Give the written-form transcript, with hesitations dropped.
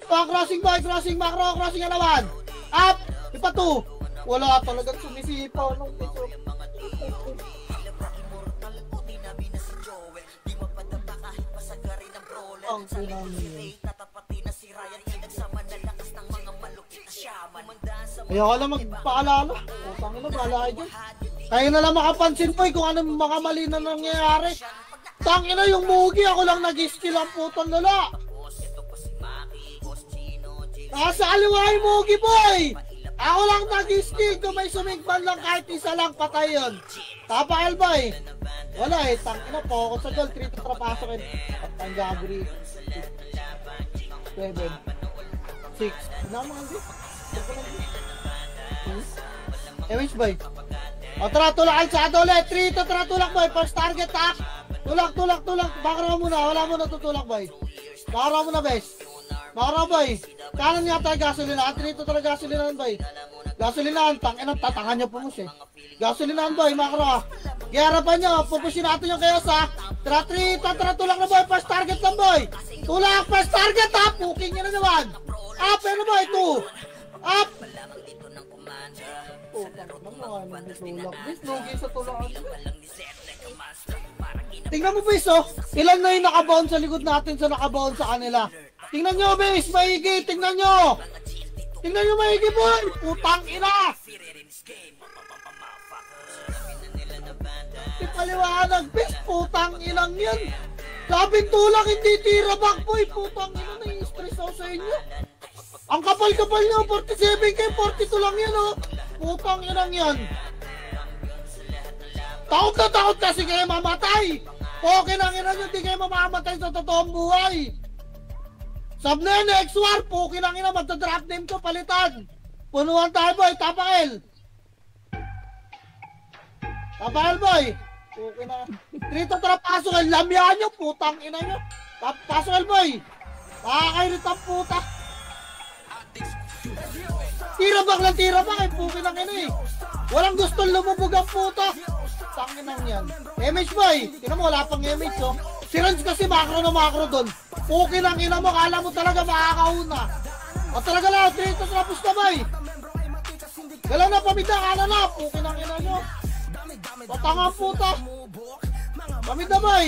Crossing boy, crossing macro, crossing na naman. Up, ipa 2. Wala talagang sumisipaw nung piso. Ang sinami. Kaya ka lang magpaalala. Utang na, bahala dyan. Kaya na lang makapansin po kung anong mga mali na nangyayari. Tangina yung mugi, ako lang nag-skill ang putang lala. Nasa aliwa yung mugi boy. Ako lang nag-skill, kung may sumigman lang kahit isa lang, patay yun. Tapa boy. Wala eh, tangina po ako sa goal, 3 to trapasok and ang gagri. 7 6 naman din. Which boy? O tara, tulak sa ato ulit. 3 to tara, tulak boy. First target ha. Tulak. Bakaraw muna. Wala mo na tutulak boy. Bakaraw muna bes. Bakaraw boy. Kanan nga tayo gasolina. 3 to tara gasolinahan boy. Gasolinahan. Tanginan, tatangan niya po mo siya. Gasolinahan boy. Bakaraw. Giharapan nyo. Pupusin natin yung chaos ha. Tara 3 to tara, tulak na boy. First target lang boy. Tulak. First target ha. Puking nyo na naman. Up. Ano boy? 2. Up. Tingnan mo bes oh, ilan na yung nakabound sa likod natin sa nakabound sa kanila. Tingnan nyo bes, maigi, tingnan nyo maigi boy, putang ina. Ipaliwanag bes, putang inang yan. Labing tulak hindi tira back boy, putang ina, nai-stress ako sa inyo. Ang kapal-kapal nyo, 47 kayo, 42 lang yan oh. Putang inang yan. Takot na takot kasi kayo mamatay. Okay nang ina nyo, di kayo mamamatay sa totoong buhay. Sab na yan, X-War, okay nang ina, magta-drop name ko, palitan. Punuan tayo boy, Tapael. Tapael boy. Okay na. Trito tara, pasok, lamyan nyo, putang ina nyo. Pasok boy. Pakakairit ang puta. Tira bak, eh, puki lang ina eh. Walang gustong lumubog ang puta. Tangin lang yan. MH boy, tingnan mo, wala pang MH oh. Si Rans kasi makro na makro doon. Puki lang ina mo, kala mo talaga makakauna. O talaga lang, trito trapos na boy. Galaw na pamida, kala na, puki lang ina nyo. Patanga puta. Pamida boy.